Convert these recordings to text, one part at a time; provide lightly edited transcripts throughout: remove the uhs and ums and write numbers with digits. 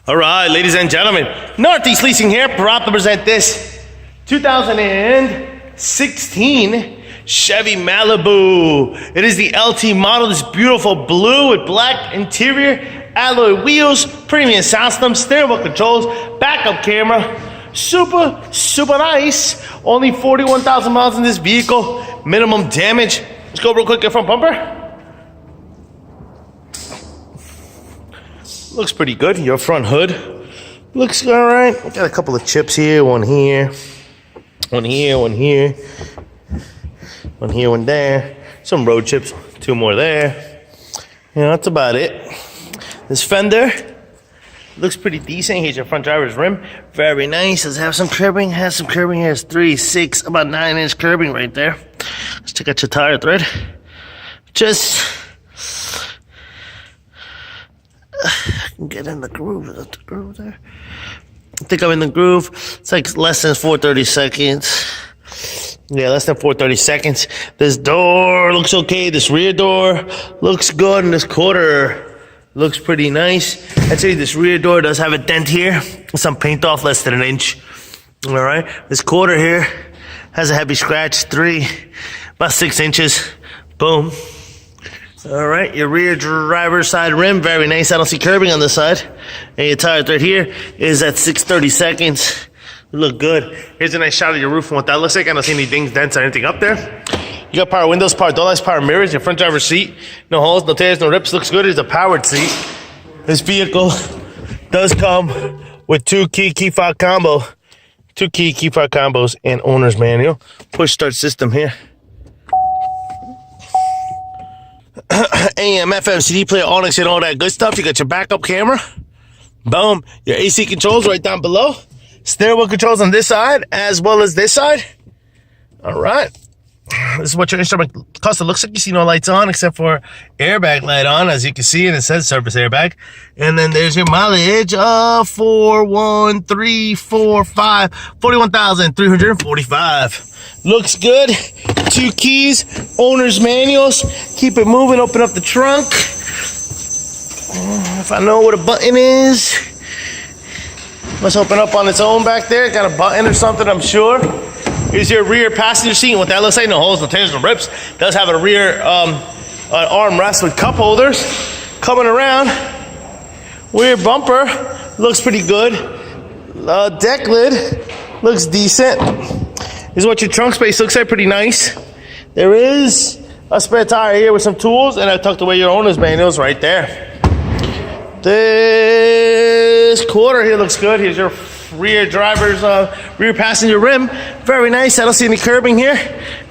All right, ladies and gentlemen, Northeast Leasing here, proud to present this 2016 Chevy Malibu. It is the LT model, this beautiful blue with black interior, alloy wheels, premium sound system, steering wheel controls, backup camera. Super nice. Only 41,000 miles in this vehicle, minimum damage. Let's go real quick at front bumper. Looks pretty good. Your front hood looks all right. Got a couple of chips here, one here, one here, one here, one here, one there. Some road chips, two more there. Yeah, that's about it. This fender looks pretty decent. Here's your front driver's rim. Very nice. Does it have some curbing? Has some curbing. Has 3, 6, about 9-inch curbing right there. Let's check out your tire thread. Just I can get in the groove. Is that the groove there? I think I'm in the groove. It's like less than 430 seconds. Yeah, less than 430 seconds. This door looks okay. This rear door looks good. And this quarter looks pretty nice. Actually, this rear door does have a dent here. Some paint off, less than 1 inch. All right. This quarter here has a heavy scratch. About 6 inches. Boom. All right, your rear driver's side rim, very nice. I don't see curbing on this side. And your tire thread here is at 630 seconds. Look good. Here's a nice shot of your roof and what that looks like. I don't see any dings, dents, or anything up there. You got power windows, power door locks, power mirrors, your front driver's seat. No holes, no tears, no rips. Looks good. It's a powered seat. This vehicle does come with 2 key fob combo. 2 key fob combos and owner's manual. Push start system here. AM, FM, CD player, Onyx, and all that good stuff. You got your backup camera. Boom. Your AC controls right down below. Steering wheel controls on this side as well as this side. All right. This is what your instrument cluster looks like. You see no lights on except for airbag light on, as you can see, and it says surface airbag. And then there's your mileage of 41,345. Looks good. 2 keys, owner's manuals. Keep it moving. Open up the trunk. If I know what a button is. Must open up on its own back there. Got a button or something, I'm sure. Here's your rear passenger seat. What that looks like, no holes, no tears, no rips. Does have a rear armrest with cup holders. Coming around, rear bumper looks pretty good. Deck lid looks decent. This is what your trunk space looks like, pretty nice. There is a spare tire here with some tools, and I tucked away your owner's manuals right there. This quarter here looks good. Here's your rear driver's rear passenger rim, very nice. I don't see any curbing here.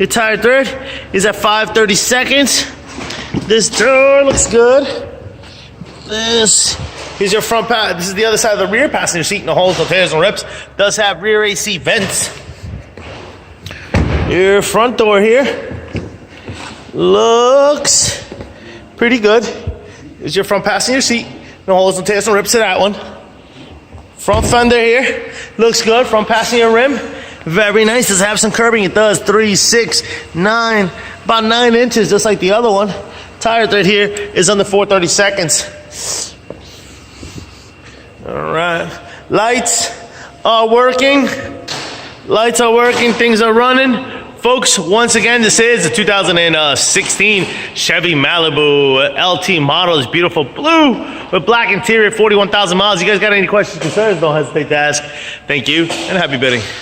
Your tire thread is at 530 seconds. This door looks good. Here's your front this is the other side of the rear passenger seat. No holes, no tears, no rips. Does have rear AC vents. Your front door here looks pretty good. Here's your front passenger seat. No holes, no tears, no rips to that one. Front fender here looks good. Front passenger rim, very nice. Does it have some curbing? It does. 3, 6, 9, about 9 inches, just like the other one. Tire thread here is under 430 seconds. All right. Lights are working. Lights are working. Things are running. Folks, once again, this is the 2016 Chevy Malibu LT model. It's beautiful blue with black interior, 41,000 miles. You guys got any questions, concerns, don't hesitate to ask. Thank you, and happy bidding.